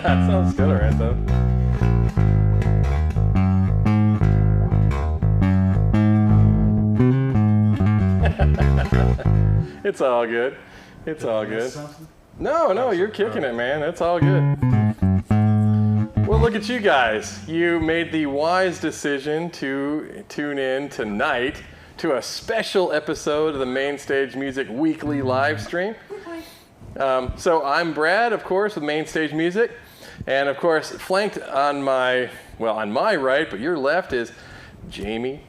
Sounds good, all right, though. It's all good. It's all good. No, you're kicking it, man. It's all good. Well, look at you guys. You made the wise decision to tune in tonight to a special episode of the Main Stage Music Weekly live stream. So I'm Brad, of course, with Main Stage Music. And of course, flanked on my right, but your left is Jamie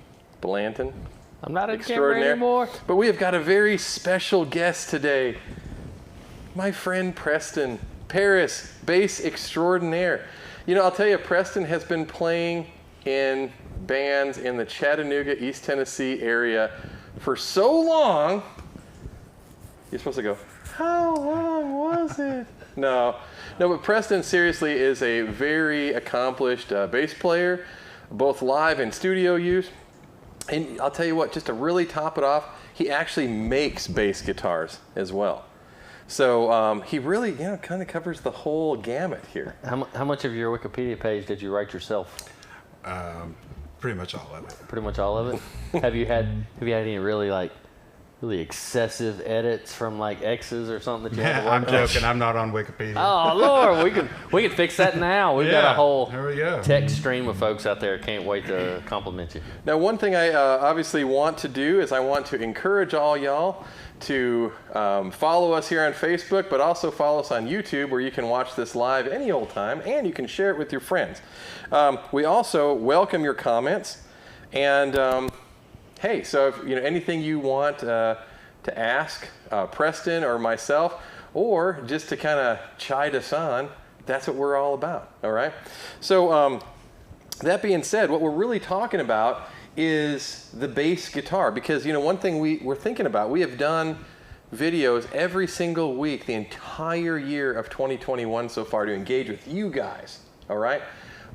Blanton. I'm not a camera anymore. But we have got a very special guest today. My friend Preston Paris, bass extraordinaire. You know, I'll tell you, Preston has been playing in bands in the Chattanooga, East Tennessee area for so long. You're supposed to go, how long was it? No, but Preston seriously is a very accomplished bass player, both live and studio use. And I'll tell you what, just to really top it off, he actually makes bass guitars as well. So he really, kind of covers the whole gamut here. How much of your Wikipedia page did you write yourself? Pretty much all of it. Pretty much all of it? Have you had any really excessive edits from like exes or something that you had to work I'm joking. I'm not on Wikipedia. Oh Lord, we can fix that now. We've got a whole go. text stream of folks out there. Can't wait to compliment you. Now, one thing I obviously want to do is I want to encourage all y'all to follow us here on Facebook, but also follow us on YouTube, where you can watch this live any old time, and you can share it with your friends. We also welcome your comments, and hey, so if anything you want to ask Preston or myself, or just to kind of chide us on, that's what we're all about, all right? So that being said, what we're really talking about is the bass guitar, because one thing we're thinking about, we have done videos every single week the entire year of 2021 so far to engage with you guys, all right?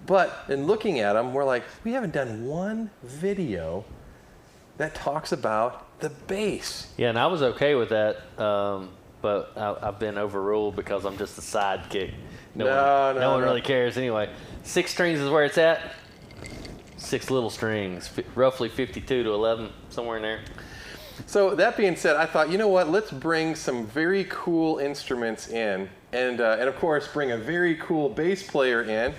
But in looking at them, we're like, we haven't done one video that talks about the bass. Yeah, and I was okay with that, but I've been overruled because I'm just a sidekick. No one really cares anyway. 6 strings is where it's at. 6 little strings, roughly 52 to 11, somewhere in there. So that being said, I thought, let's bring some very cool instruments in, and of course bring a very cool bass player in.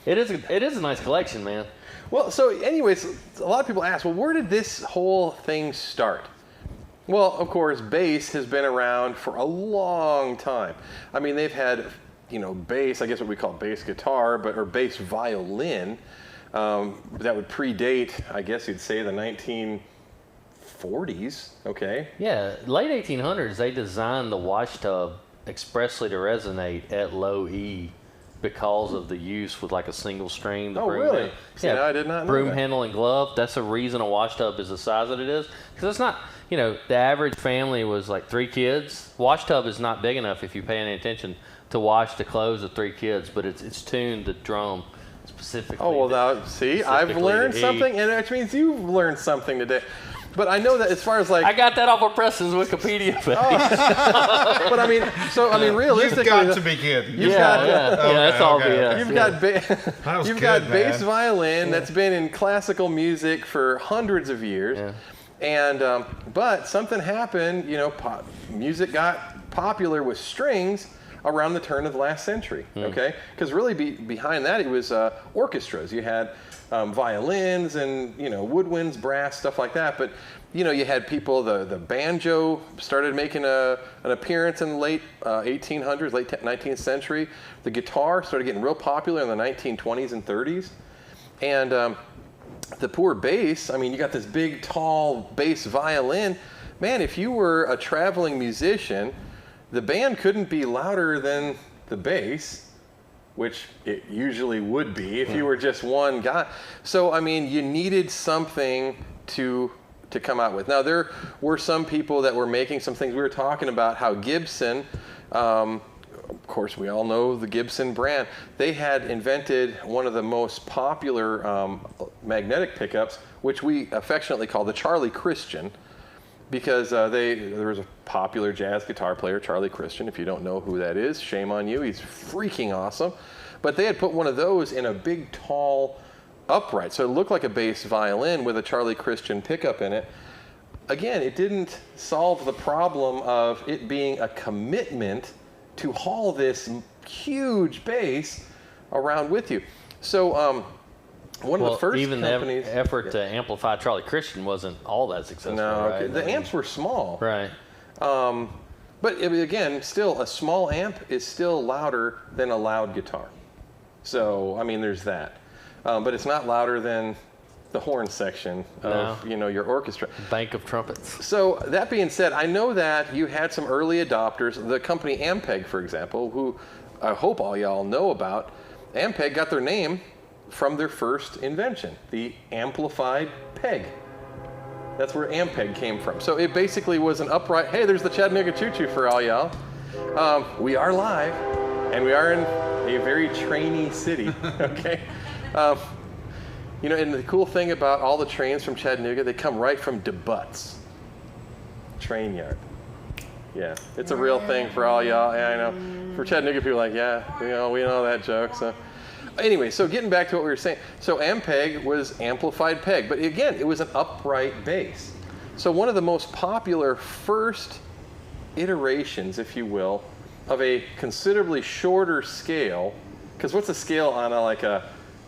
It is a nice collection, man. Well, so anyways, a lot of people ask, well, where did this whole thing start? Well, of course, bass has been around for a long time. I mean, they've had, bass, I guess what we call bass guitar, or bass violin. That would predate, I guess you'd say, the 1940s, okay? Yeah, late 1800s, they designed the wash tub expressly to resonate at low E because of the use with like a single string. Oh, really? Yeah, I did not know broom that. handle and glove. That's the reason a wash tub is the size that it is. Because it's not, the average family was like 3 kids. Wash tub is not big enough if you pay any attention to wash the clothes of 3 kids, but it's tuned to drum specifically. Oh, well, now, see, I've learned something, and which means you've learned something today. But I know that as far as like... I got that off of Preston's Wikipedia page. But I mean, realistically... You've got to be kidding. That's all BS. You've got bass violin that's been in classical music for hundreds of years. Yeah. And, but something happened, music got popular with strings around the turn of the last century, okay? Because really behind that, it was orchestras. You had violins and, woodwinds, brass, stuff like that. But, you had people, the banjo started making an appearance in the late 1800s, late 19th century. The guitar started getting real popular in the 1920s and 30s. And the poor bass, I mean, you got this big, tall bass violin. Man, if you were a traveling musician, the band couldn't be louder than the bass, which it usually would be if you were just one guy. So, I mean, you needed something to come out with. Now, there were some people that were making some things. We were talking about how Gibson, of course, we all know the Gibson brand. They had invented one of the most popular magnetic pickups, which we affectionately call the Charlie Christian. because there was a popular jazz guitar player, Charlie Christian. If you don't know who that is, shame on you. He's freaking awesome. But they had put one of those in a big, tall upright. So it looked like a bass violin with a Charlie Christian pickup in it. Again, it didn't solve the problem of it being a commitment to haul this huge bass around with you. So one of the first even companies... the effort to amplify Charlie Christian wasn't all that successful, No, right? the amps were small. Right. But again, still, a small amp is still louder than a loud guitar. So, I mean, there's that. But it's not louder than the horn section of your orchestra. Bank of trumpets. So that being said, I know that you had some early adopters. The company Ampeg, for example, who I hope all y'all know about. Ampeg got their name from their first invention, the amplified peg. That's where Ampeg came from. So it basically was an upright, hey, there's the Chattanooga Choo-Choo for all y'all. We are live, and we are in a very trainy city, okay? And the cool thing about all the trains from Chattanooga, they come right from DeButts train yard. Yeah, it's a real thing for all y'all. Yeah, I know. For Chattanooga people, like, yeah, we know that joke. So, anyway, so getting back to what we were saying. So Ampeg was amplified peg, but again, it was an upright bass. So one of the most popular first iterations, if you will, of a considerably shorter scale, because what's a scale on a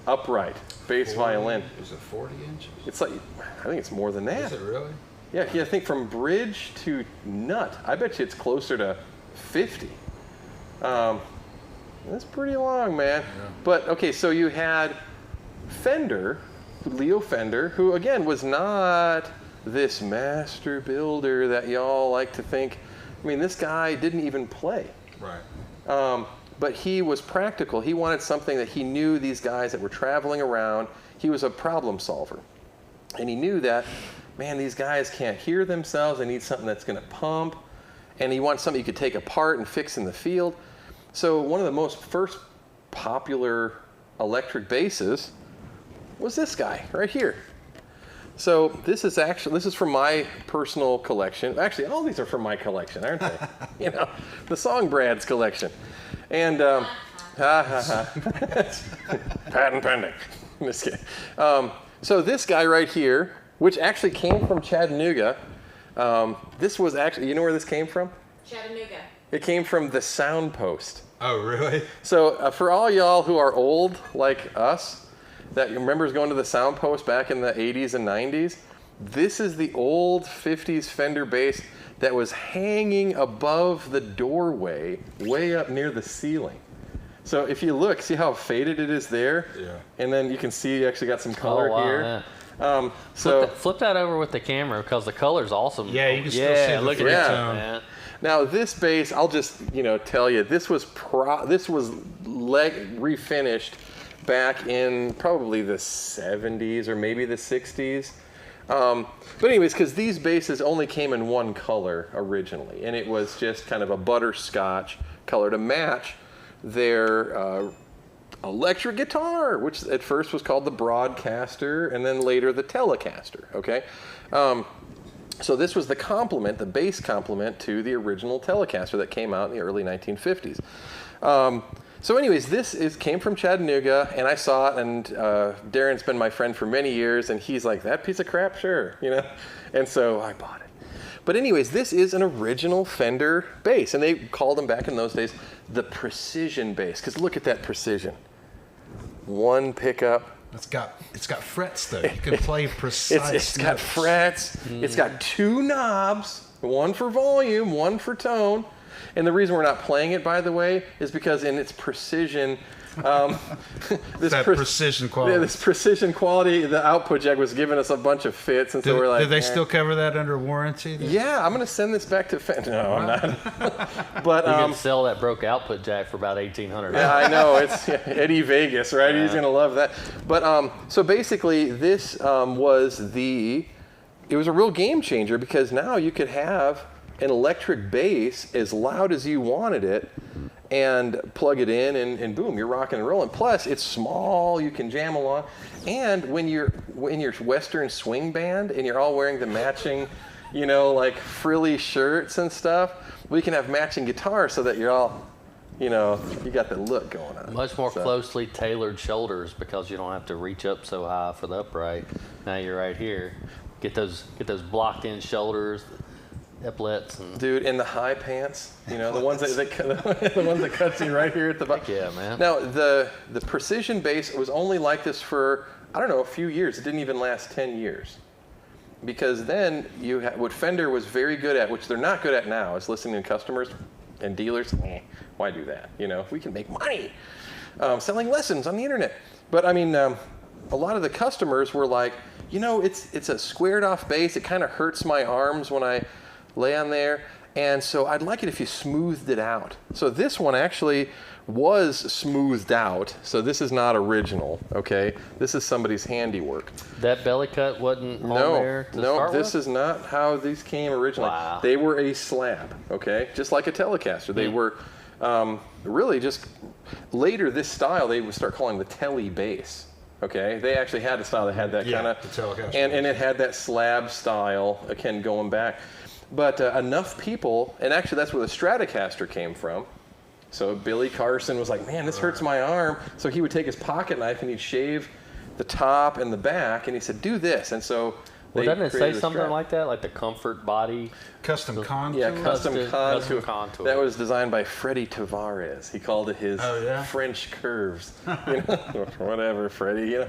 upright bass violin? Is it 40 inches? It's like, I think it's more than that. Is it really? Yeah, I think from bridge to nut, I bet you it's closer to 50. That's pretty long, man. Yeah. But, okay, so you had Fender, Leo Fender, who, again, was not this master builder that y'all like to think. I mean, this guy didn't even play. Right. But he was practical. He wanted something that he knew these guys that were traveling around. He was a problem solver. And he knew that, man, these guys can't hear themselves. They need something that's going to pump. And he wants something you could take apart and fix in the field. So one of the most first popular electric basses was this guy right here. So this is from my personal collection. Actually, all these are from my collection, aren't they? The Song Brad's collection. And patent pending. Just kidding. So this guy right here, which actually came from Chattanooga. This was actually, you know where this came from? Chattanooga. It came from the Sound Post. Oh, really? So for all y'all who are old like us, that remembers going to the Sound Post back in the 80s and 90s, this is the old 50s Fender bass that was hanging above the doorway, way up near the ceiling. So if you look, see how faded it is there? Yeah. And then you can see you actually got some color here. Yeah. Flip that over with the camera because the color's awesome. Yeah, you can still see the look at that, man. Now this bass, I'll just tell you, this was refinished back in probably the 70s or maybe the 60s. But anyways, because these basses only came in one color originally, and it was just kind of a butterscotch color to match their electric guitar, which at first was called the Broadcaster, and then later the Telecaster, okay? So this was the bass complement to the original Telecaster that came out in the early 1950s. So anyways, came from Chattanooga, and I saw it, and Darren's been my friend for many years, and he's like, that piece of crap, sure, and so I bought it. But anyways, this is an original Fender bass, and they called them back in those days the precision bass, because look at that precision. One pickup. It's got frets though. You can play precise. It's got frets. It's got two knobs, one for volume, one for tone. And the reason we're not playing it, by the way, is because in its precision, precision quality. Yeah, this precision quality, the output jack was giving us a bunch of fits, and so we're like, did they still cover that under warranty? Yeah, I'm going to send this back to Fender. No, I'm not. But you can sell that broke output jack for about $1,800. Yeah, I know. It's Eddie Vegas, right? Yeah. He's going to love that. But so basically, this was it was a real game changer because now you could have an electric bass as loud as you wanted it and plug it in and boom, you're rocking and rolling. Plus, it's small, you can jam along. And when you're in your Western swing band and you're all wearing the matching, like frilly shirts and stuff, we can have matching guitars so that you're all, you got the look going on. Much more closely tailored shoulders because you don't have to reach up so high for the upright. Now you're right here. Get those blocked-in shoulders, epaulets, and dude, in the high pants, the ones the ones that cuts you right here at the bottom. Yeah, man. Now the precision bass was only like this for a few years. It didn't even last 10 years. Because then what Fender was very good at, which they're not good at now, is listening to customers and dealers. Why do that? We can make money selling lessons on the internet. But I mean, a lot of the customers were like, it's a squared off bass. It kind of hurts my arms when I lay on there. And so I'd like it if you smoothed it out. So this one actually was smoothed out. So this is not original, okay? This is somebody's handiwork. That belly cut wasn't on there to start this with? is not how these came originally. Wow. They were a slab, okay? Just like a Telecaster. They were really just, later this style they would start calling the Tele bass. Okay, they actually had a style that had that kind of, and it had that slab style, again, going back. But enough people, and actually that's where the Stratocaster came from. So Billy Carson was like, man, this hurts my arm. So he would take his pocket knife and he'd shave the top and the back, and he said, do this. And so doesn't it say something like that, like the Comfort Body? Custom contour? Yeah, custom contour. That was designed by Freddie Tavares. He called it his French curves. Whatever, Freddie.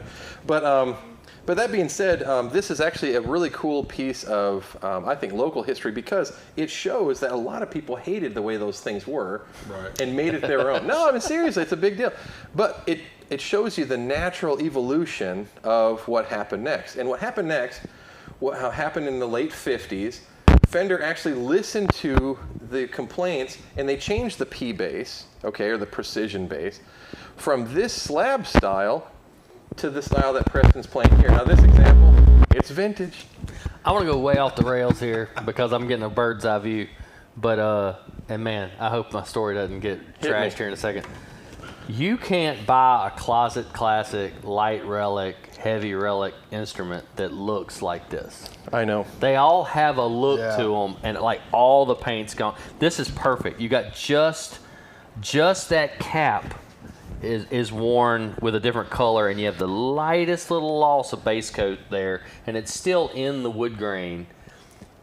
But that being said, this is actually a really cool piece of, I think, local history because it shows that a lot of people hated the way those things were and made it their own. No, I mean, seriously, it's a big deal. But it shows you the natural evolution of what happened next. And what happened next, how happened in the late 50s, Fender actually listened to the complaints and they changed the P bass, or the precision bass, from this slab style to the style that Preston's playing here. Now this example, it's vintage. I want to go way off the rails here because I'm getting a bird's eye view. But, and man, I hope my story doesn't get trashed here in a second. You can't buy a closet classic, light relic, heavy relic instrument that looks like this. I know. They all have a look to them, and like all the paint's gone. This is perfect. You got just that cap is worn with a different color, and you have the lightest little loss of base coat there, and it's still in the wood grain.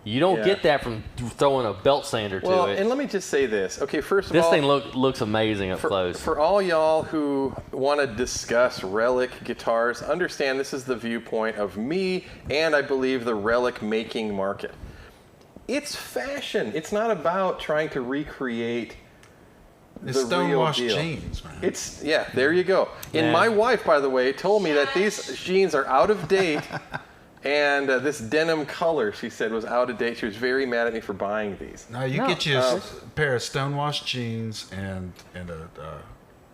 You don't get that from throwing a belt sander to it. Well, and let me just say this. Okay, first of all, this thing looks amazing up close. For all y'all who want to discuss relic guitars, understand this is the viewpoint of me and I believe the relic making market. It's fashion. It's not about trying to recreate it's the real stonewashed deal. jeans, man. There you go. And my wife, by the way, told me that these jeans are out of date. And this denim color, she said, was out of date. She was very mad at me for buying these. Now you get you a pair of stonewashed jeans and a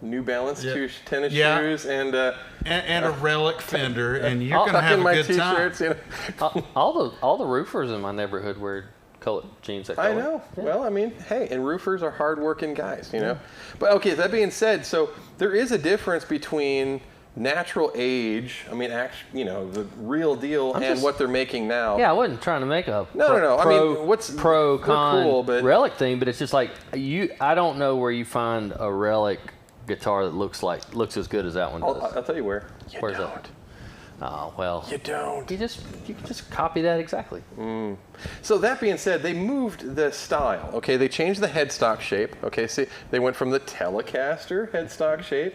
New Balance tennis shoes and a relic Fender, and you're gonna have a good time. All the roofers in my neighborhood wear color jeans that color. I know. Yeah. Well, I mean, hey, and roofers are hardworking guys, you know. But okay, that being said, so there is a difference between natural age, I mean, the real deal, and what they're making now. Yeah, I wasn't trying to make a I mean, what's pro con cool, but relic thing, but it's just like I don't know where you find a relic guitar that looks as good as that one does. I'll tell you where. Where's that? Oh well. You don't. You can just copy that exactly. So that being said, they moved the style. Okay, they changed the headstock shape. Okay, see, they went from the Telecaster headstock shape.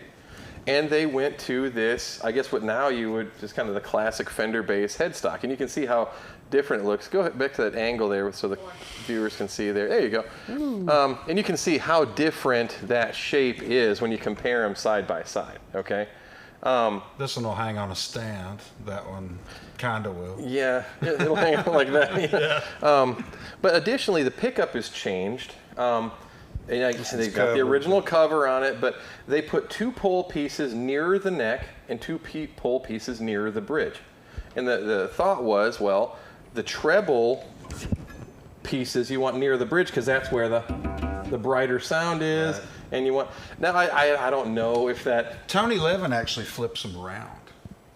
And they went to this, I guess what now you would, just kind of the classic Fender bass headstock. And you can see how different it looks. Go ahead, back to that angle there so the viewers can see there. There you go. And you can see how different that shape is when you compare them side by side, okay? This one will hang on a stand. That one kind of will. Yeah, it'll hang on like that. But additionally, the pickup is changed. And like you said, they've got the original cover on it, but they put 2 pole pieces nearer the neck and 2 pole pieces nearer the bridge. And the thought was, well, the treble pieces you want near the bridge because that's where the brighter sound is, and you want. Now I don't know if that. Tony Levin actually flips them around.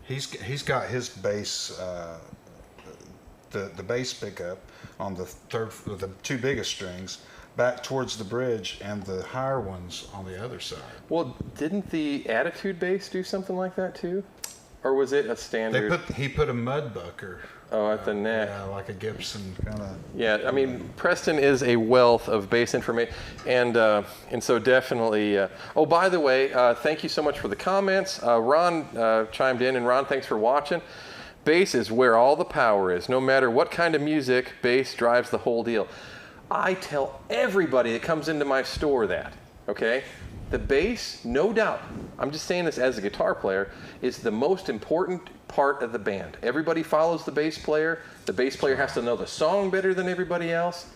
He's got his bass the bass pickup on the the two biggest strings back towards the bridge, and the higher ones on the other side. Well, didn't the Attitude bass do something like that too? Or was it a standard? He put a mud bucker. Oh, at the neck. Yeah, like a Gibson kind of. Yeah, I mean, Preston is a wealth of bass information, and so definitely. Oh, by the way, thank you so much for the comments. Ron chimed in, and Ron, thanks for watching. Bass is where all the power is. No matter what kind of music, bass drives the whole deal. I tell everybody that comes into my store that, okay? The bass, no doubt, I'm just saying this as a guitar player, is the most important part of the band. Everybody follows the bass player. The bass player has to know the song better than everybody else.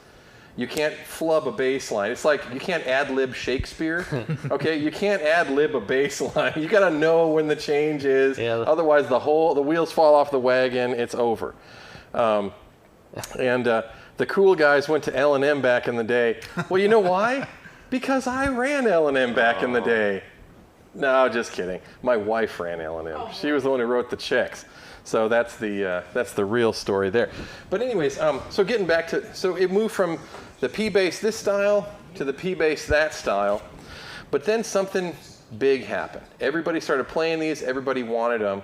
You can't flub a bass line. It's like you can't ad-lib Shakespeare, okay? You can't ad-lib a bass line. You gotta know when the change is. Yeah. Otherwise the wheels fall off the wagon, it's over. The cool guys went to L&M back in the day. Well, you know why? Because I ran L&M back in the day. No, just kidding. My wife ran L&M. She was the one who wrote the checks. So that's the real story there. But anyways, so getting back to, so it moved from the P-bass this style to the P-bass that style. But then something big happened. Everybody started playing these. Everybody wanted them.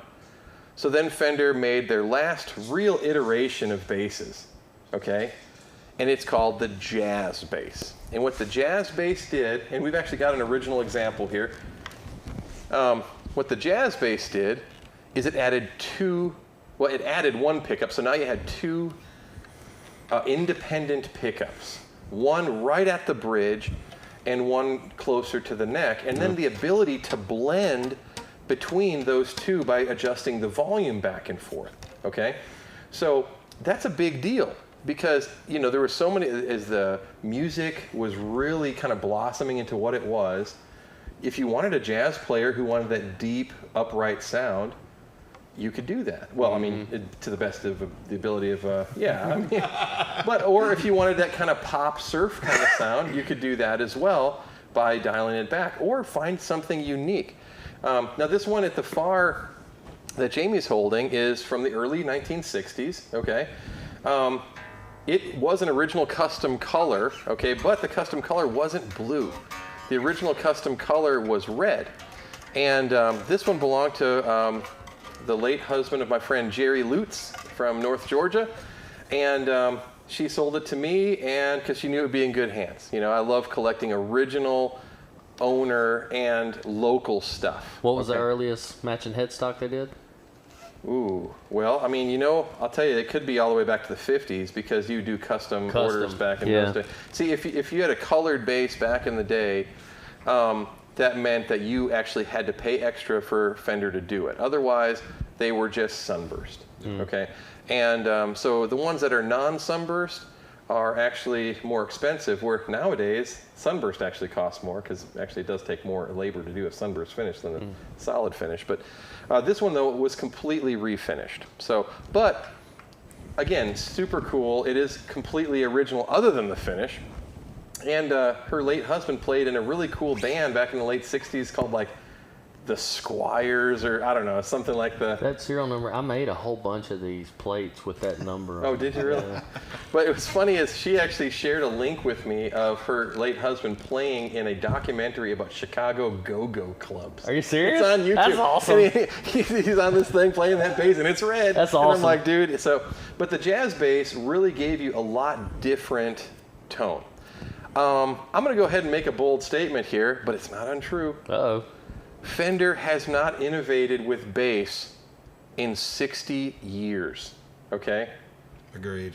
So then Fender made their last real iteration of basses. Okay, and it's called the jazz bass. And what the jazz bass did, and we've actually got an original example here. What the jazz bass did is it added one pickup. So now you had two independent pickups, one right at the bridge and one closer to the neck, and then the ability to blend between those two by adjusting the volume back and forth. Okay, so that's a big deal. Because, you know, there were so many, as the music was really kind of blossoming into what it was, if you wanted a jazz player who wanted that deep, upright sound, you could do that. Well, I mean, to the best of the ability of, or if you wanted that kind of pop surf kind of sound, you could do that as well by dialing it back, or find something unique. Now, this one at the far that Jamie's holding is from the early 1960s, okay? It was an original custom color, okay, but the custom color wasn't blue. The original custom color was red. And this one belonged to the late husband of my friend Jerry Lutz from North Georgia. And she sold it to me, and because she knew it would be in good hands. You know, I love collecting original owner and local stuff. What was the earliest matching headstock they did? Ooh, well, I mean, you know, I'll tell you, it could be all the way back to the 50s because you do custom orders back in those days. See, if you had a colored bass back in the day, that meant that you actually had to pay extra for Fender to do it. Otherwise, they were just sunburst, okay? And so the ones that are non-sunburst are actually more expensive, where nowadays, sunburst actually costs more because actually it does take more labor to do a sunburst finish than a solid finish. But this one, though, was completely refinished. So, but again, super cool. It is completely original other than the finish. And her late husband played in a really cool band back in the late 60s called like the Squires, or I don't know, something like the... That serial number, I made a whole bunch of these plates with that number on. Oh, did you really? But it was funny is she actually shared a link with me of her late husband playing in a documentary about Chicago go-go clubs. Are you serious? It's on YouTube. That's awesome. And he's on this thing playing that bass, and it's red. That's awesome. And I'm like, dude, so, but the jazz bass really gave you a lot different tone. I'm going to go ahead and make a bold statement here, but it's not untrue. Uh-oh. Fender has not innovated with bass in 60 years, okay? Agreed.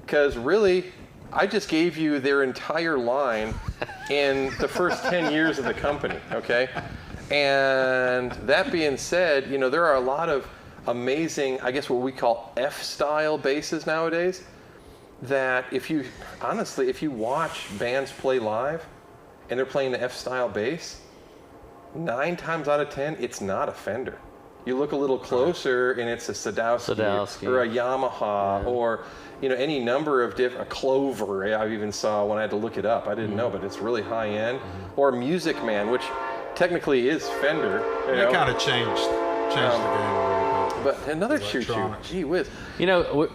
Because really, I just gave you their entire line in the first 10 years of the company, okay? And that being said, you know, there are a lot of amazing, I guess what we call F-style basses nowadays, that if you watch bands play live and they're playing the F-style bass, 9 times out of 10, it's not a Fender. You look a little closer, and it's a Sadowski. Or a Yamaha, or you know, any number of different, a Clover. I even saw when I had to look it up. I didn't know, but it's really high end. Or Music Man, which technically is Fender. It kind of changed the game a little bit. But another choo-choo. Gee whiz. You know,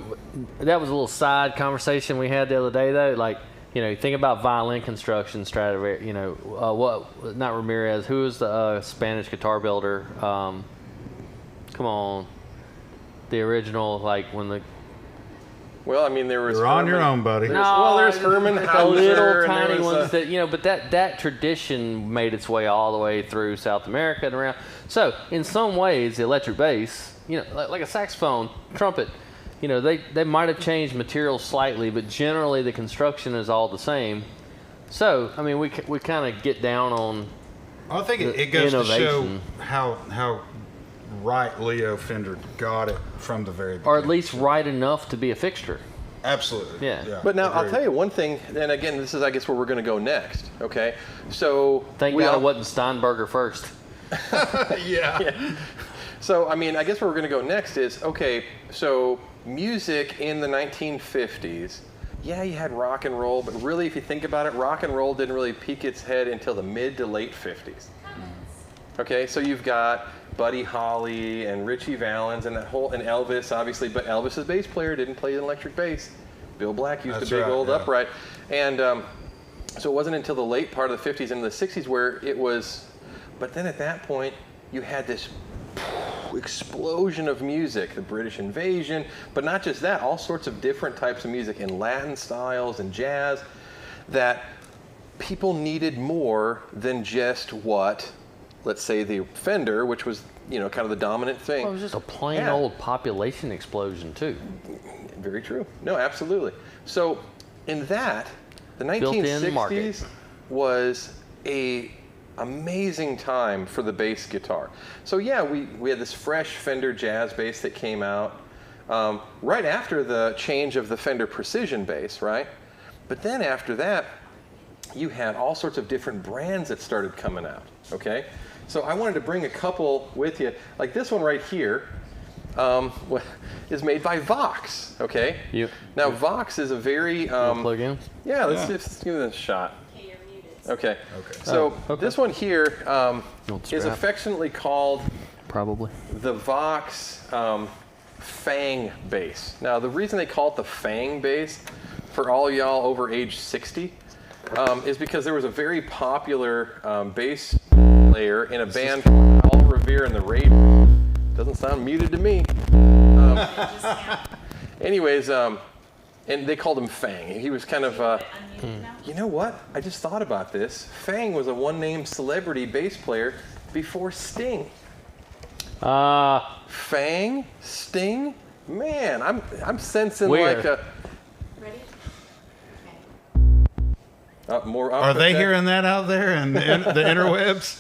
that was a little side conversation we had the other day, though. Like, you know, think about violin construction, Stradivari. You know, not Ramirez. Who was the Spanish guitar builder? Come on, the original, like when the. Well, I mean, there was. You're on your own, buddy. There's Herman Hauser. The little tiny ones that, you know, but that tradition made its way all the way through South America and around. So, in some ways, the electric bass, you know, like a saxophone, trumpet, you know, they might have changed materials slightly, but generally the construction is all the same. So, I mean, we kind of get down on. I think it goes to show how right Leo Fender got it from the very beginning. Or at least right enough to be a fixture. Absolutely. Yeah. But now I'll tell you one thing, and again, this is, I guess, where we're going to go next. Okay, so thank God it wasn't Steinberger first. yeah. So I mean, I guess where we're going to go next is, okay, so music in the 1950s. Yeah, you had rock and roll, but really, if you think about it, rock and roll didn't really peak its head until the mid to late 50s. Okay, so you've got Buddy Holly and Richie Valens and Elvis, obviously, but Elvis's bass player didn't play an electric bass. Bill Black used a big old upright. And so it wasn't until the late part of the 50s and the 60s where it was, but then at that point, you had this explosion of music, the British invasion, but not just that, all sorts of different types of music in Latin styles and jazz that people needed more than just what, let's say, the Fender, which was, you know, kind of the dominant thing. Well, it was just a plain old population explosion too. Very true. No, absolutely. So in that, the 1960s was a amazing time for the bass guitar. So yeah, we had this fresh Fender jazz bass that came out right after the change of the Fender Precision bass, right? But then after that, you had all sorts of different brands that started coming out, okay? So I wanted to bring a couple with you. Like this one right here is made by Vox, okay? Now Vox is a very... plug in? Yeah, let's give it a shot. Okay, you're muted. Okay. So this one here is affectionately called probably the Vox Fang bass. Now the reason they call it the Fang bass, for all y'all over age 60, is because there was a very popular bass player in a band called Paul Revere and the Raiders. Doesn't sound muted to me. Anyways, and they called him Fang. He was kind of, you know what? I just thought about this. Fang was a one-name celebrity bass player before Sting. Fang? Sting? Man, I'm sensing weird. like a... Ready? Are they hearing that out there in the interwebs?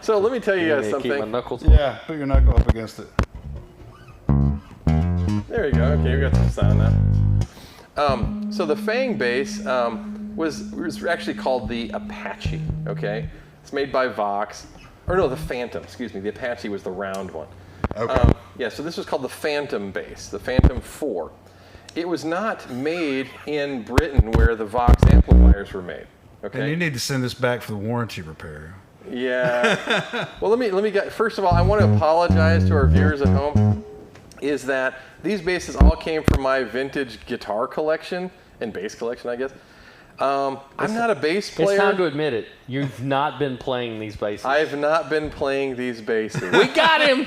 So let me tell you guys something. Keep my knuckles. Yeah, put your knuckle up against it. There you go. Okay, we got some sound now. So the Fang bass was actually called the Apache. Okay, it's made by Vox, or no, the Phantom. Excuse me. The Apache was the round one. Okay. Yeah. So this was called the Phantom bass, the Phantom 4. It was not made in Britain where the Vox amplifiers were made. Okay. And you need to send this back for the warranty repair. Yeah. Well, let me get. First of all, I want to apologize to our viewers at home. Is that these basses all came from my vintage guitar collection and bass collection, I guess. I'm not a bass player. It's time to admit it. You've not been playing these basses. I've not been playing these basses. We got him.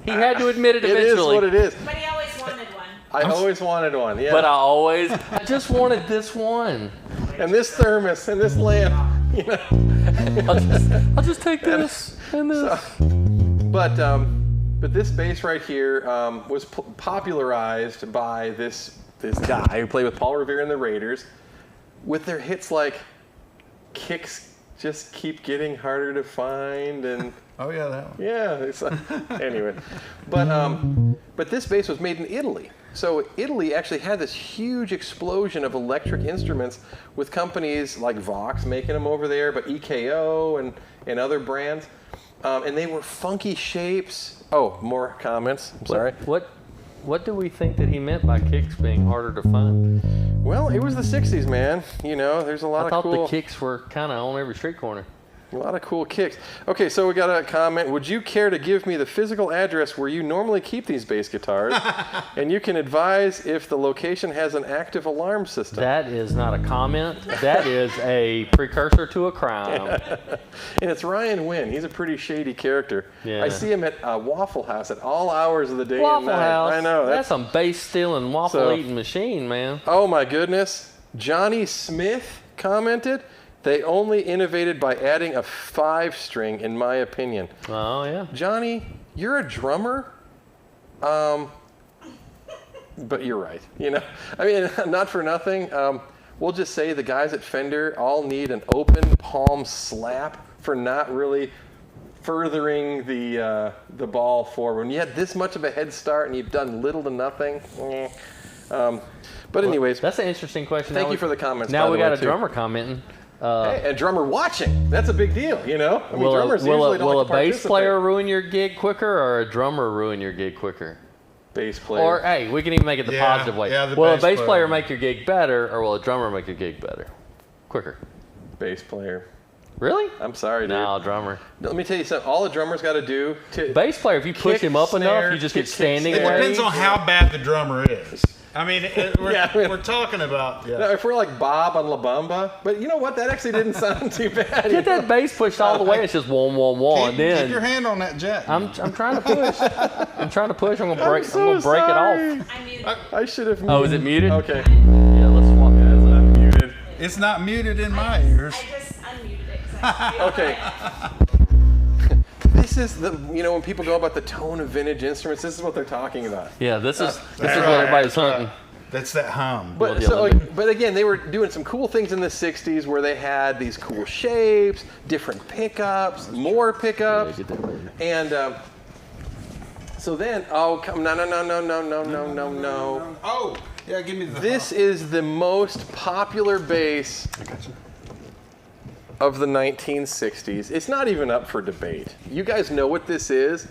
He had to admit it eventually. It is what it is. But he always wanted one. I always wanted one, yeah. But I just wanted this one. And this thermos and this lamp, you know. I'll just take this and this. But this bass right here was popularized by this guy who played with Paul Revere and the Raiders, with their hits like "Kicks Just Keep Getting Harder to Find" and oh yeah, that one. yeah. It's, anyway, but this bass was made in Italy. So Italy actually had this huge explosion of electric instruments with companies like Vox making them over there, but EKO and other brands. And they were funky shapes. Oh, more comments. I'm sorry. What do we think that he meant by kicks being harder to find? Well, it was the 60s, man. You know, there's a lot I of cool... thought the kicks were kind of on every street corner. A lot of cool kicks. Okay, so we got a comment. Would you care to give me the physical address where you normally keep these bass guitars? And you can advise if the location has an active alarm system. That is not a comment. That is a precursor to a crime. And it's Ryan Wynn. He's a pretty shady character. Yeah. I see him at Waffle House at all hours of the day Waffle and night. House. I know. That's some bass stealing, waffle eating machine, man. Oh my goodness. Johnny Smith commented, they only innovated by adding a 5-string, in my opinion. Oh, yeah. Johnny, you're a drummer, but you're right. You know, I mean, not for nothing. We'll just say the guys at Fender all need an open palm slap for not really furthering the ball forward. When you had this much of a head start and you've done little to nothing. But anyways, that's an interesting question. Thank you for the comments. Now we got a too. drummer commenting. Hey, a drummer watching. That's a big deal, you know? I mean, Will drummers usually don't will like to a bass participate. player ruin your gig quicker, or a drummer ruin your gig quicker? Bass player. Or, hey, we can even make it the positive way. Yeah, will a bass player make your gig better, or will a drummer make your gig better? Quicker. Bass player. Really? I'm sorry, dude. No, drummer. Let me tell you something. All a drummer's got to do to Bass player, if you push him up enough, you just get standing It weight. depends on how bad the drummer is. I mean, we're talking about. Yeah. No, if we're like Bob on La Bamba, but you know what? That actually didn't sound too bad. Get that bass pushed all the way. It's just 1, 1, 1. Keep Then your hand on that jack. I'm trying to push. I'm trying to push. I'm gonna break. so I'm gonna break sorry. it off. I muted. I should have. Oh, is it muted? Okay. Yeah, let's swap that. It's unmuted. It's not muted in my ears. I just unmuted it. 'Cause I feel Okay. This is the, you know, when people go about the tone of vintage instruments, this is what they're talking about. Yeah, this is what everybody's hunting. That's that hum. But Yeah, so, let me- but again, they were doing some cool things in the '60s where they had these cool shapes, different pickups, more pickups, and so then, oh, come, no. Oh, yeah, give me the. This is the most popular bass of the 1960s. It's not even up for debate. You guys know what this is,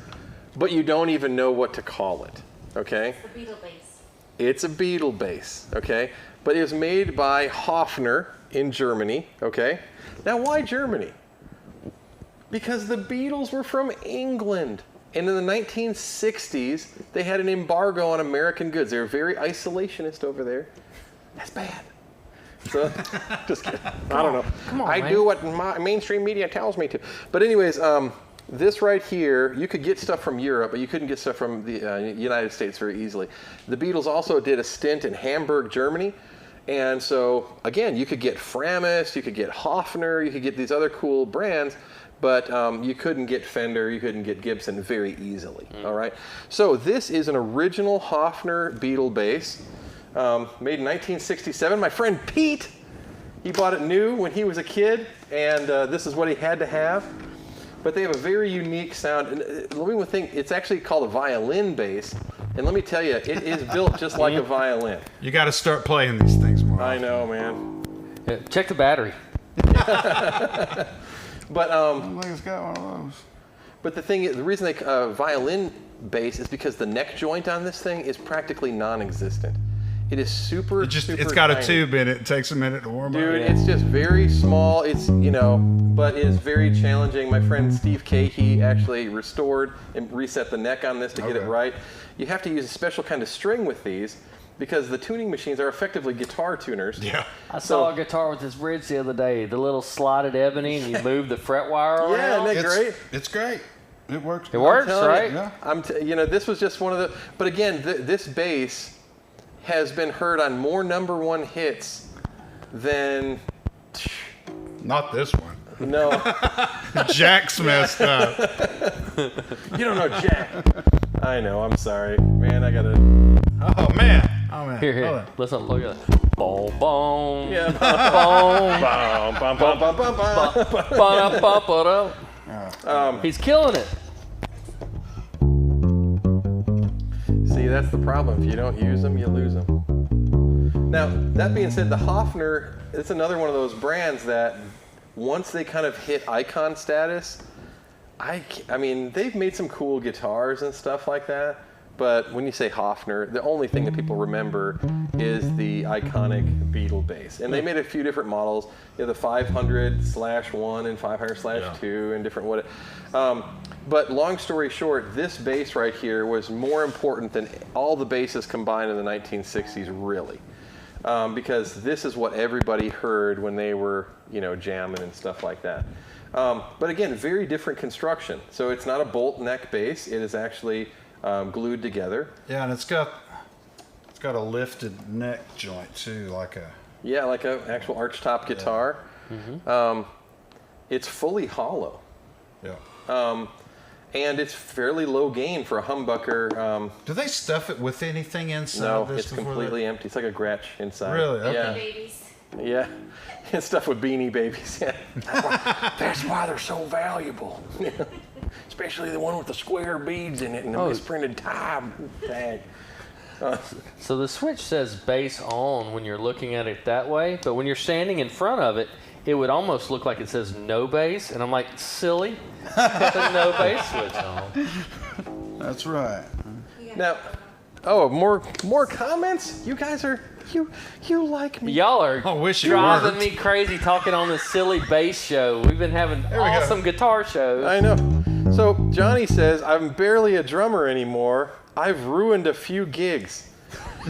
but you don't even know what to call it. Okay? the Beatle bass. It's a Beatle bass, okay? But it was made by Hoffner in Germany, okay? Now, why Germany? Because the Beatles were from England. And in the 1960s, they had an embargo on American goods. They were very isolationist over there. That's bad. So, just kidding. I don't know. Come on, I man. do what my mainstream media tells me to. But anyways, this right here, you could get stuff from Europe, but you couldn't get stuff from the United States very easily. The Beatles also did a stint in Hamburg, Germany. And so, again, you could get Framus, you could get Hoffner, you could get these other cool brands, but you couldn't get Fender, you couldn't get Gibson very easily, all right? So this is an original Hoffner Beatle bass, made in 1967. My friend Pete, he bought it new when he was a kid, and this is what he had to have. But they have a very unique sound. And let me think, it's actually called a violin bass. And let me tell you, it is built just like a violin. You got to start playing these things more. I know, man. Yeah, check the battery. But I think it's got one of those. but the thing is, the reason they violin bass is because the neck joint on this thing is practically non-existent. It is super. It's got a tube in it. It takes a minute to warm Dude, up. it's just very small. It's, you know, but it is very challenging. My friend Steve Cahey actually restored and reset the neck on this to get it Okay. right. You have to use a special kind of string with these because the tuning machines are effectively guitar tuners. Yeah. I saw a guitar with this bridge the other day. The little slotted ebony, and you move the fret wire around. Yeah, isn't that great? It's great. It works. It works, telling right? you, Yeah. you know, this was just one of the. But again, this bass has been heard on more #1 hits than. Not this one. No, Jack's messed up. you don't know Jack. I know. I'm sorry, man. I gotta. Oh man. Here. Hold on. Listen, look at that. Boom, boom. Yeah. Boom. Bum, bum, bum, bum, bum. Ba-da-ba-ba-da. He's killing it. See, that's the problem. If you don't use them, you lose them. Now, that being said, the Hoffner, it's another one of those brands that once they kind of hit icon status, I mean, they've made some cool guitars and stuff like that, but when you say Hoffner, the only thing that people remember is the iconic Beetle bass. And they made a few different models, the 500/1 and 500/2 and different what. But long story short, this bass right here was more important than all the basses combined in the 1960s, really. Because this is what everybody heard when they were, jamming and stuff like that. But again, very different construction. So it's not a bolt neck bass. It is actually glued together. Yeah, and it's got a lifted neck joint too, like a actual archtop guitar. Mm-hmm. It's fully hollow. Yeah. And it's fairly low gain for a humbucker. Do they stuff it with anything inside? No, this it's completely empty. It's like a Gretsch inside. Really? Okay. Yeah. Babies. Yeah. And stuff with Beanie Babies. Yeah. That's why they're so valuable. Especially the one with the square beads in it and the misprinted time tag. So the switch says bass on when you're looking at it that way, but when you're standing in front of it, it would almost look like it says no bass, and I'm like, silly, put the no bass switch on. That's right. Now, more comments? You guys are, you like me. Y'all are I wish you driving weren't. me crazy talking on this silly bass show. We've been having awesome guitar shows. I know. So Johnny says, I'm barely a drummer anymore. I've ruined a few gigs.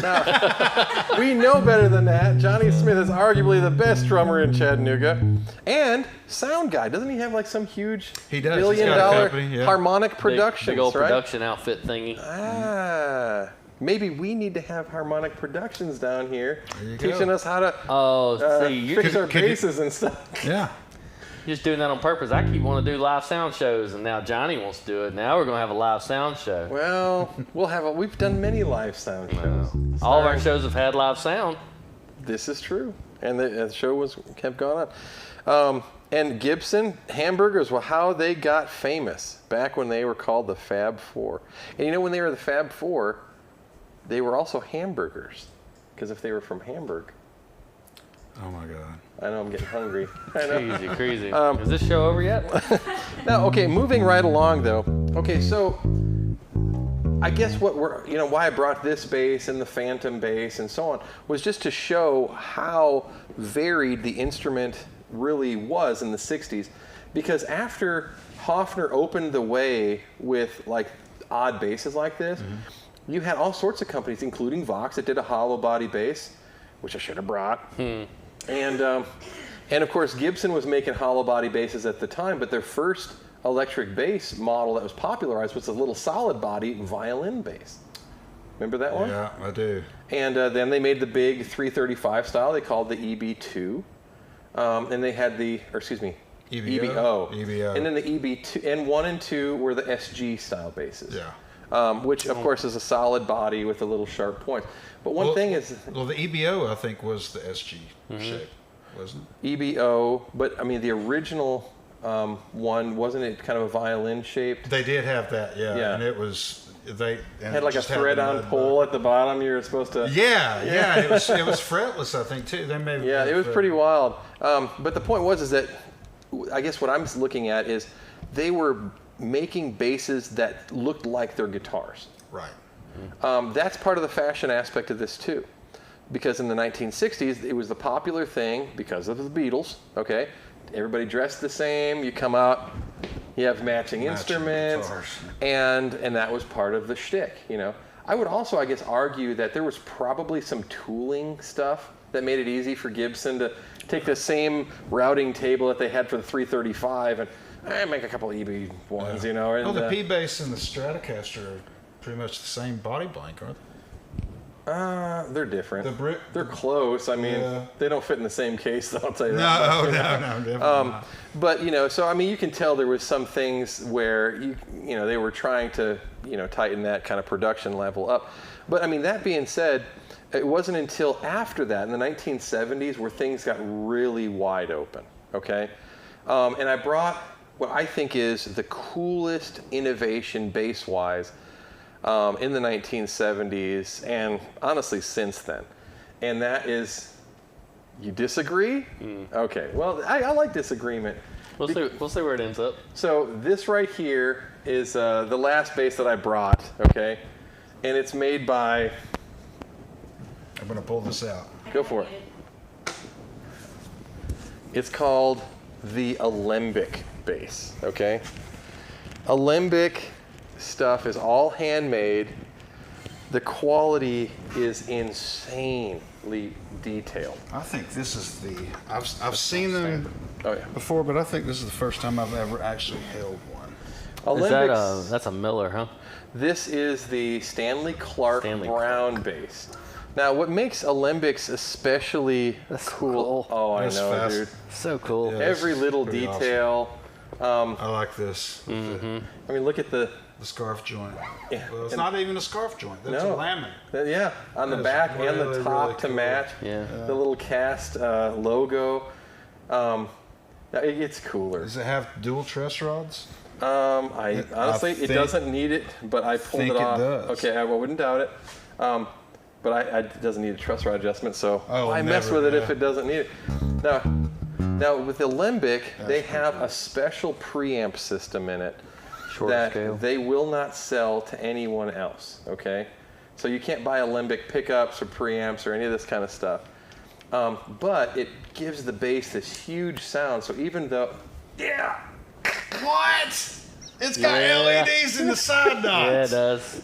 Now, we know better than that. Johnny Smith is arguably the best drummer in Chattanooga. And sound guy. Doesn't he have like some huge He does. $1 He's got a billion company, yeah. harmonic productions, big old right? production outfit thingy. Maybe we need to have harmonic productions down here There you go. teaching us how to Oh, see, you're fix our basses and stuff. Yeah. just doing that on purpose. I keep wanting to do live sound shows, and now Johnny wants to do it. Now we're going to have a live sound show. Well, we've done many live sound shows. All of our shows have had live sound. This is true. And the show kept going on. And Gibson hamburgers were how they got famous back when they were called the Fab Four. And when they were the Fab Four, they were also hamburgers. Because if they were from Hamburg. Oh my God. I know I'm getting hungry. I know. Crazy. Is this show over yet? Now, okay, moving right along though. Okay, so I guess why I brought this bass and the Phantom bass and so on was just to show how varied the instrument really was in the 60s. Because after Hoffner opened the way with like odd basses like this, you had all sorts of companies, including Vox, that did a hollow body bass, which I should have brought. And of course, Gibson was making hollow body basses at the time, but their first electric bass model that was popularized was a little solid body violin bass. Remember that one? Yeah, I do. And then they made the big 335 style. They called the EB2. And they had EBO. EBO. And then the EB2, and 1 and 2 were the SG style basses. Yeah. Which of course is a solid body with a little sharp point. But one thing is... Well, the EBO, I think, was the SG shape, wasn't it? EBO, but I mean the original one, wasn't it kind of a violin shaped? They did have that, yeah. And it was, Had like a thread-on pole at the bottom. You were supposed to... Yeah. It was fretless, I think, too. They may Yeah, it was pretty wild. But the point is that I guess what I'm looking at is they were making basses that looked like their guitars. Right. That's part of the fashion aspect of this too, because in the 1960s it was the popular thing because of the Beatles. Okay, everybody dressed the same. You come out, you have matching instruments, guitars. and that was part of the shtick. I would also, I guess, argue that there was probably some tooling stuff that made it easy for Gibson to take the same routing table that they had for the 335 and make a couple of EB ones. And, well, the P bass and the Stratocaster are pretty much the same body blank, aren't they? They're different. They're close. I mean, they don't fit in the same case, though, I'll tell you that. No, definitely not. But, so, I mean, you can tell there was some things where, they were trying to, tighten that kind of production level up. But, I mean, that being said, it wasn't until after that, in the 1970s, where things got really wide open, okay? And I brought what I think is the coolest innovation bass-wise in the 1970s, and honestly since then. And that is, you disagree? Okay, well, I like disagreement. We'll see where it ends up. So this right here is the last bass that I brought, okay? and it's made by. I'm going to pull this out. Go for it. It's called the Alembic bass, okay? Alembic stuff is all handmade. The quality is insanely detailed. I think this is I've seen them Oh, before, but I think this is the first time I've ever actually held one. Alembics, That's a Miller, huh? this is the Stanley Clark Stanley Brown bass. Now, what makes Alembics especially cool? Oh, I That's know, fast. dude. So cool. Yeah. Every little pretty detail. I like this. I mean, look at the scarf joint. Yeah. Well, it's not even a scarf joint. That's No. a laminate. yeah, on the That is back and really, the top really to cool. match. Yeah. The little cast logo. It gets cooler. Does it have dual truss rods? I honestly, it think- doesn't need it, but I pulled think it it off. does. Okay, I wouldn't doubt it. But it doesn't need a truss rod adjustment, so Oh, why mess never, with it if yeah. it doesn't need it? Now with Alembic, they have a special preamp system in it Short that scale. they will not sell to anyone else, okay? So you can't buy Alembic pickups or preamps or any of this kind of stuff. But it gives the bass this huge sound, so even though, yeah, What? It's got Yeah. LEDs in the side dots. Yeah, it does.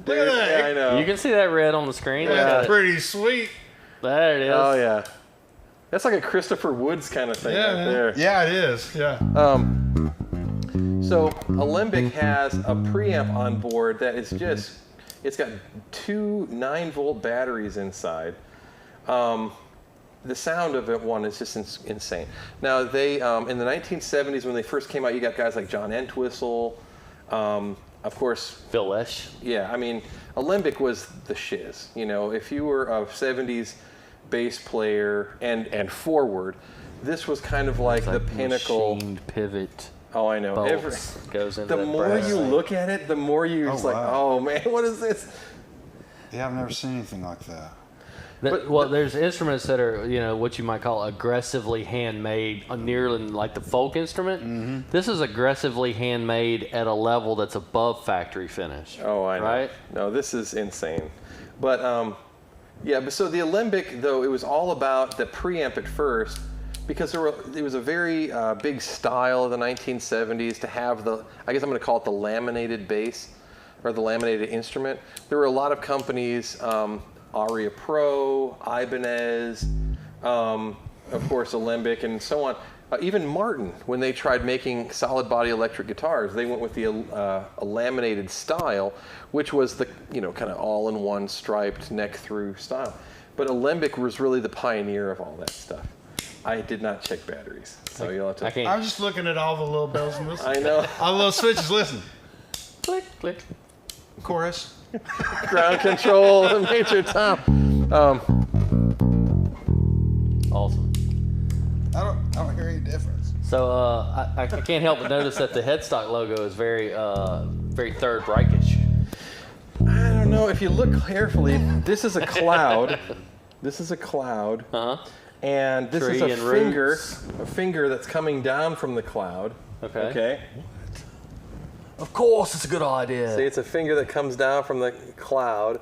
Look at that. I know. You can see that red on the screen. That's pretty sweet. There it is. Oh yeah, that's like a Christopher Woods kind of thing right there. Yeah, it is. Yeah. So Alembic has a preamp on board that is just, it's got two 9-volt batteries inside. The sound of it is just insane. Now they, in the 1970s when they first came out, you got guys like John Entwistle, of course, Phil Lesh. yeah, I mean, Alembic was the shiz. You know, if you were a 70s bass player and forward, this was kind of like the pinnacle. Machined pivot. Oh, I know. Bolts goes into The that more brass you thing. look at it, the more you're just like, wow. oh man, what is this? Yeah, I've never seen anything like that. There's instruments that are, what you might call aggressively handmade, nearly like the folk instrument. Mm-hmm. This is aggressively handmade at a level that's above factory finish. Oh, I know. Right? No, this is insane. But yeah, but so the Alembic, though, it was all about the preamp at first, because it was a very big style of the 1970s to have I guess I'm going to call it the laminated bass, or the laminated instrument. There were a lot of companies, Aria Pro, Ibanez, of course Alembic, and so on. Even Martin, when they tried making solid body electric guitars, they went with the a laminated style, which was the kind of all-in-one striped neck-through style. But Alembic was really the pioneer of all that stuff. I did not check batteries, so you'll have to. I can't. I'm just looking at all the little bells and whistles. I know. All the little switches. Listen. Click, click. Chorus. Ground control, the major tom. Awesome. I don't hear any difference. So I can't help but notice that the headstock logo is very Third Reichish. I don't know. If you look carefully, this is a cloud. This is a cloud. Uh-huh. And this is Tree a and finger, roots. a finger that's coming down from the cloud. Okay. Okay. Of course, it's a good idea. See, it's a finger that comes down from the cloud,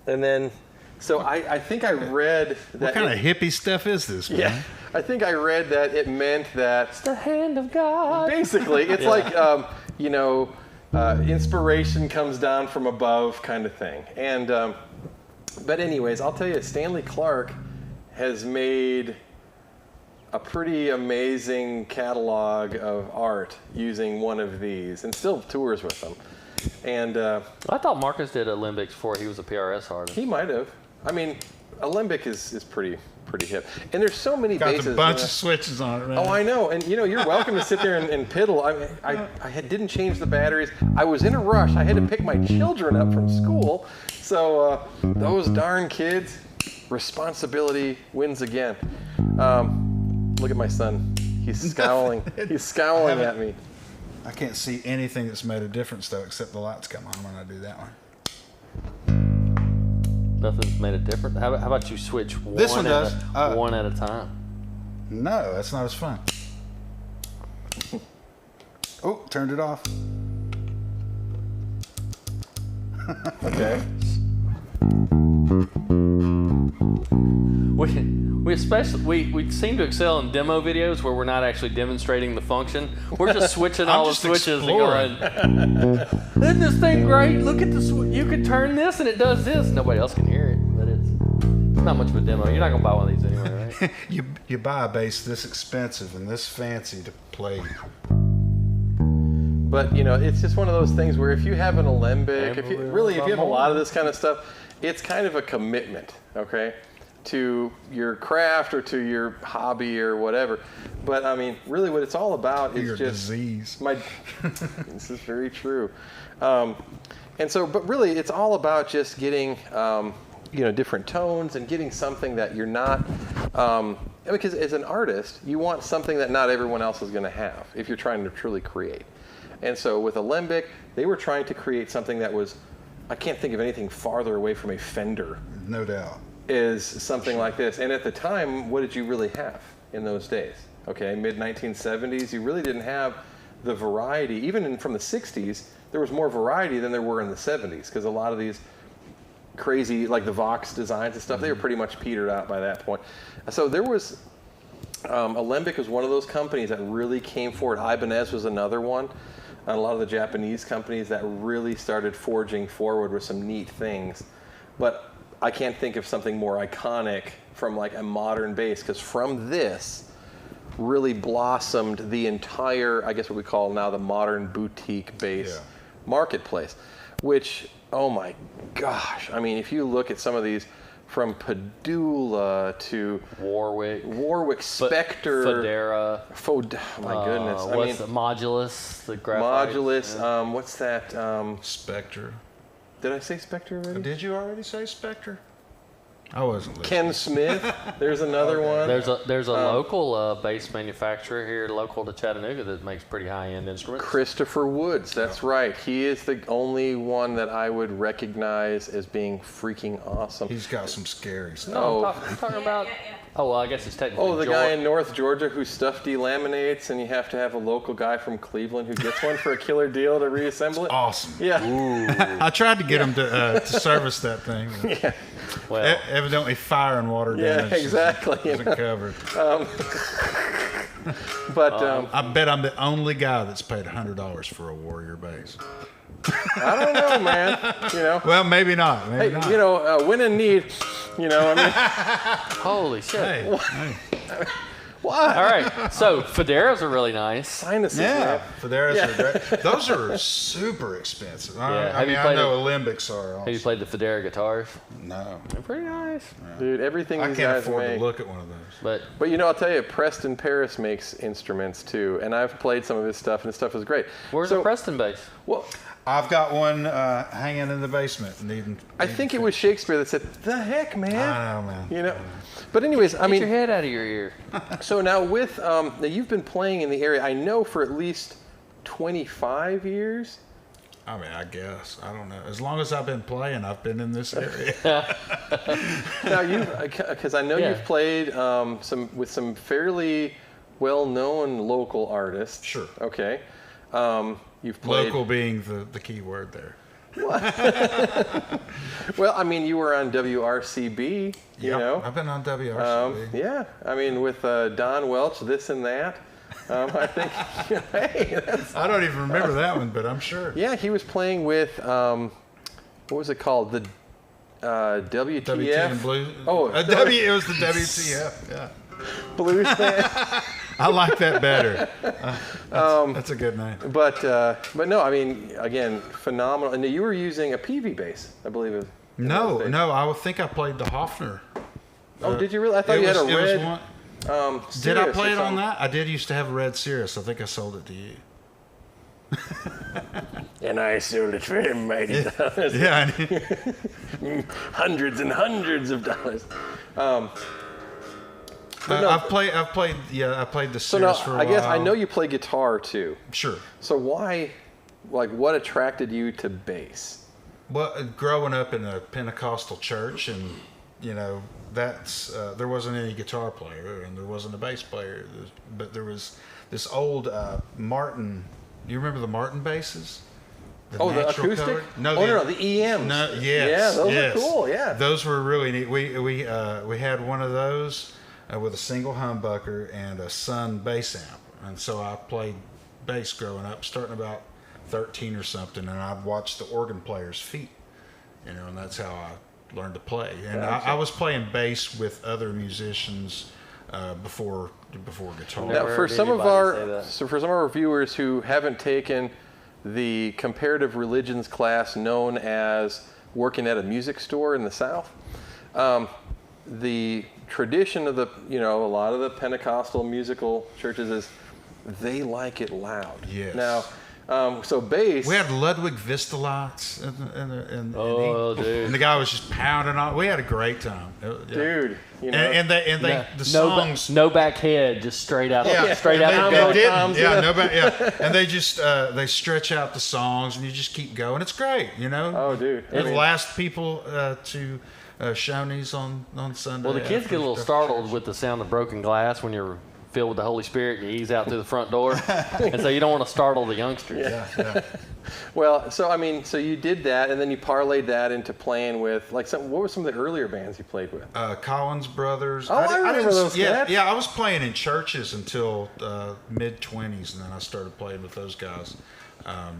and then, so I think I read that. What kind of hippie stuff is this, man? Yeah, I think I read that it meant that the hand of God. basically it's like inspiration comes down from above kind of thing. And but anyways, I'll tell you, Stanley Clark has made a pretty amazing catalog of art using one of these, and still tours with them. And I thought Marcus did Alembics before he was a PRS artist. he might have. I mean, Alembic is pretty hip, and there's so many Got bases. a bunch of switches on it, man. Oh, I know, and you're welcome to sit there and piddle. I didn't change the batteries. I was in a rush. I had to pick my children up from school, so those darn kids. Responsibility wins again. Look at my son. He's scowling. He's scowling at me. I can't see anything that's made a difference, though, except the lights come on when I do that one. Nothing's made a difference. How about you switch one, This one does. One at a time? No, that's not as fun. Oh, turned it off. Okay. We seem to excel in demo videos where we're not actually demonstrating the function. We're just switching all the switches exploring. and going, isn't this thing great? Look at this. You can turn this and it does this. Nobody else can hear it, but it's not much of a demo. You're not going to buy one of these anyway, right? You buy a bass this expensive and this fancy to play. But, it's just one of those things where if you have an alembic, if you have a lot of this kind of stuff, it's kind of a commitment, okay, to your craft or to your hobby or whatever. But, really what it's all about is your just... disease. This is very true. But really it's all about just getting, different tones and getting something that you're not... because as an artist, you want something that not everyone else is going to have if you're trying to truly create. And so with Alembic, they were trying to create something that was, I can't think of anything farther away from a Fender. No doubt. Is something like this. And at the time, what did you really have in those days? Okay, mid-1970s, you really didn't have the variety. Even from the 60s, there was more variety than there were in the 70s, because a lot of these crazy, like the Vox designs and stuff, they were pretty much petered out by that point. So there was, Alembic was one of those companies that really came forward. Ibanez was another one. And a lot of the Japanese companies that really started forging forward with some neat things. But I can't think of something more iconic from like a modern bass, because from this really blossomed the entire, I guess what we call now the modern boutique bass marketplace, which, oh my gosh, if you look at some of these, from Padula to Warwick Spectre, Federa. Oh my goodness! What's the Modulus? The graphite. Modulus. Yeah. What's that? Spectre. Did I say Spectre already? Did you already say Spectre? I wasn't listening. Ken Smith. There's another one. There's a local bass manufacturer here, local to Chattanooga, that makes pretty high-end instruments. Christopher Woods. That's right. He is the only one that I would recognize as being freaking awesome. He's got some scary stuff. No, I'm talking about. Oh, well, I guess it's technically. Oh, the guy in North Georgia who stuff delaminates, and you have to have a local guy from Cleveland who gets one for a killer deal to reassemble it. Awesome. Yeah. I tried to get him to service that thing. Yeah. Well, evidently, fire and water damage. Yeah, exactly. Isn't covered. I bet I'm the only guy that's paid $100 for a Warrior bass. I don't know, man. Well, maybe not. Maybe not. When in need. Holy shit. Hey. What? All right. So Federas are really nice. Sinuses. Yeah, Man. Federas are great. Those are super expensive. Yeah. I know Alembics are. Also. Have you played the Federa guitars? No. They're pretty nice. Dude, everything I these can't guys afford make. to look at one of those. But I'll tell you, Preston Paris makes instruments too, and I've played some of his stuff, and his stuff is great. Where's the Preston bass? Well, I've got one hanging in the basement. I think it was Shakespeare that said, "The heck, man." I know, man. But anyways, Get your head out of your ear. So now with now you've been playing in the area, I know, for at least 25 years. I guess. I don't know. As long as I've been playing, I've been in this area. Now because I know you've played with some fairly well-known local artists. Sure. Okay. You've played Local being the key word there. Well, you were on WRCB. You know. I've been on WRCB. Yeah. With Don Welch, This and That. I think. Hey, I don't even remember that one, but I'm sure. Yeah, he was playing with what was it called? The WTF. WTF Blues. Oh, it was the WTF. Yeah. Blues band. I like that better. That's a good name. But no, again, phenomenal. And you were using a PV bass, I believe it was. No, I would think I played the Hoffner. Oh, did you really? I thought you had a red. Did I play it on that? I did used to have a red Cirrus. I think I sold it to you. And I sold it for $80. Yeah. Hundreds and hundreds of dollars. I've played the Cirrus for a while. I guess I know you play guitar too. Sure. So why, what attracted you to bass? Well, growing up in a Pentecostal church, and that's there wasn't any guitar player and there wasn't a bass player, but there was this old Martin. Do you remember the Martin basses? The the natural acoustic? color. No, the EMs. No, yes, Yeah, those yes. are cool. Yeah. Those were really neat. We had one of those with a single humbucker and a Sun bass amp, and so I played bass growing up, starting about 13 or something, and I'd watch the organ player's feet, and that's how I learned to play. And I was playing bass with other musicians before guitar. Now, for some of our viewers who haven't taken the comparative religions class known as working at a music store in the South, the tradition of a lot of the Pentecostal musical churches is they like it loud. Yes. Now, so bass. We had Ludwig Vistelotz, and the guy was just pounding on. We had a great time, dude. And the songs, no back head, just straight out, straight out. They didn't, no back, and they just they stretch out the songs, and you just keep going. It's great, Oh, dude. We're the last people to Shoney's on Sunday. Well, the kids get a little startled with the sound of broken glass when you're filled with the Holy Spirit, you ease out through the front door, and so you don't want to startle the youngsters. Yeah. Well, so you did that, and then you parlayed that into playing with what were some of the earlier bands you played with? Collins Brothers. Oh, I remember those guys. Yeah, I was playing in churches until mid-20s, and then I started playing with those guys.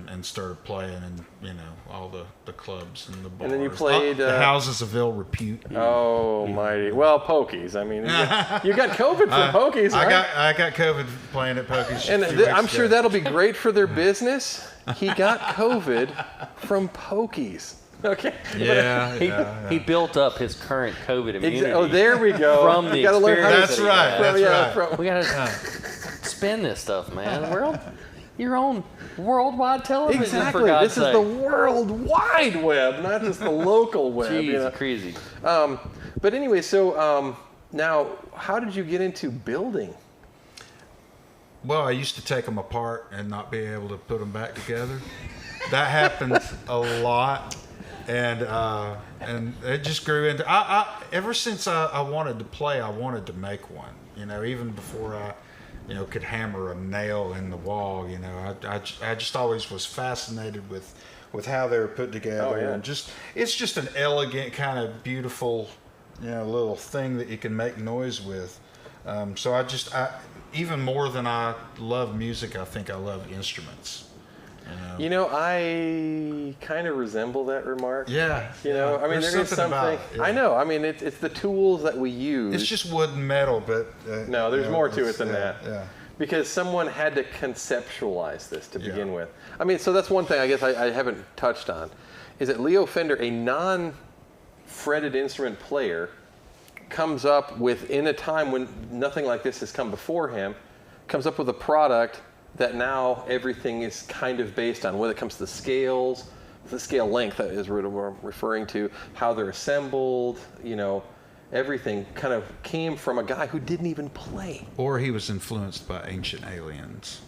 And started playing in all the clubs and the bars. And then you played the houses of ill repute. Oh, mighty! Well, Pokies. I mean, you got COVID from Pokies, right? I got COVID playing at Pokies. And I'm sure that'll be great for their business. He got COVID from Pokies. Okay. He built up his current COVID immunity. Oh, there we go. From the That's right. That's right. We gotta spin this stuff, man. You're on worldwide television. Exactly. For God's This is sake. the World Wide Web, not just the local web. Jeez, crazy. But anyway, so now, how did you get into building? Well, I used to take them apart and not be able to put them back together. That happened a lot, and it just grew into. Ever since I wanted to play, I wanted to make one. Even before I. Could hammer a nail in the wall. I just always was fascinated with how they were put together. Oh, yeah. And it's just an elegant, kind of beautiful, little thing that you can make noise with. So I even more than I love music, I think I love instruments. I kind of resemble that remark. Yeah. I mean, there is something. About it, yeah. I know. I mean, it's the tools that we use. It's just wood and metal, but no, there's more to it than that. Yeah. Because someone had to conceptualize this to begin with. I mean, so that's one thing I guess I haven't touched on, is that Leo Fender, a non-fretted instrument player, comes up within a time when nothing like this has come before him, comes up with a product that now everything is kind of based on, whether it comes to the scales, the scale length is what we're referring to, how they're assembled, everything kind of came from a guy who didn't even play. Or he was influenced by ancient aliens.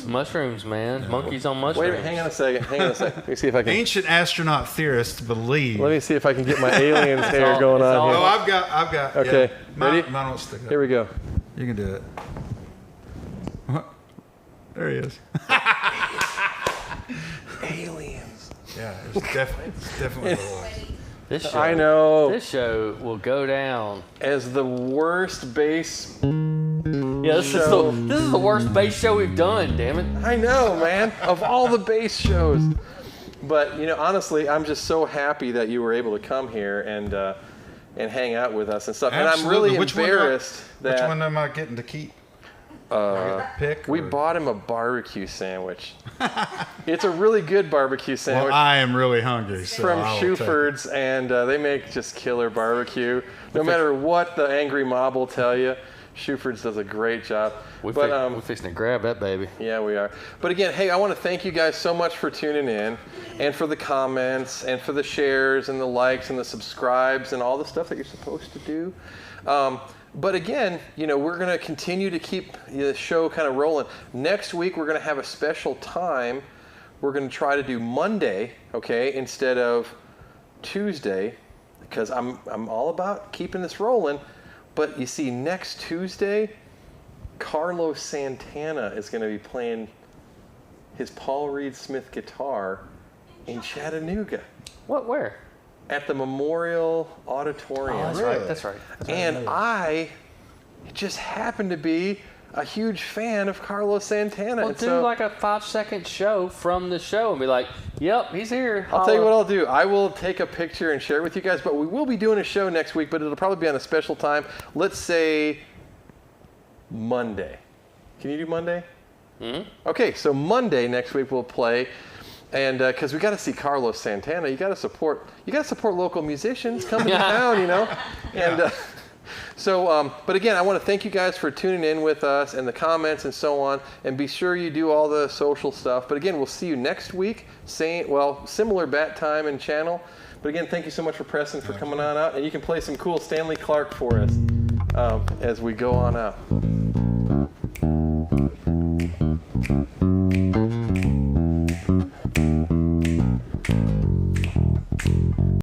Mushrooms, man. Monkeys on mushrooms. Wait a minute, hang on a second. Let me see if I can. Ancient astronaut theorists believe. Let me see if I can get my aliens hair going on here. Oh, I've got. Okay, yeah. ready? Mine won't stick up. Here we go. You can do it. There he is. Aliens. Yeah, it's definitely the one. This show, I know. This show will go down As the worst bass. Yeah, this is the worst bass show we've done. Damn it! I know, man. Of all the bass shows. But honestly, I'm just so happy that you were able to come here and hang out with us and stuff. Absolutely. And I'm really Which embarrassed which one am I getting to keep? Pick. We bought him a barbecue sandwich. It's a really good barbecue sandwich. Well, I am really hungry. So from I will take it. Shuford's, and they make just killer barbecue. No matter what the angry mob will tell you, Shuford's does a great job. We're fixing to grab that baby. Yeah, we are. But again, hey, I want to thank you guys so much for tuning in, and for the comments, and for the shares, and the likes, and the subscribes, and all the stuff that you're supposed to do. But again, we're going to continue to keep the show kind of rolling. Next week, we're going to have a special time. We're going to try to do Monday, okay, instead of Tuesday, because I'm all about keeping this rolling. But you see, next Tuesday, Carlos Santana is going to be playing his Paul Reed Smith guitar in Chattanooga What? Where? at the Memorial Auditorium. Oh, that's Really? right. That's right. And I just happened to be a huge fan of Carlos Santana. Well, and do so like a 5-second show from the show and be like, "Yep, he's here." I'll tell you what I'll do. I will take a picture and share it with you guys, but we will be doing a show next week, but it'll probably be on a special time. Let's say Monday. Can you do Monday? Mm-hmm. Okay, so Monday next week we'll play, and because we got to see Carlos Santana, you got to support local musicians coming to town, you know, and. But again, I want to thank you guys for tuning in with us and the comments and so on. And be sure you do all the social stuff. But again, we'll see you next week. Similar bat time and channel. But again, thank you so much for Preston for coming on out. And you can play some cool Stanley Clark for us as we go on out.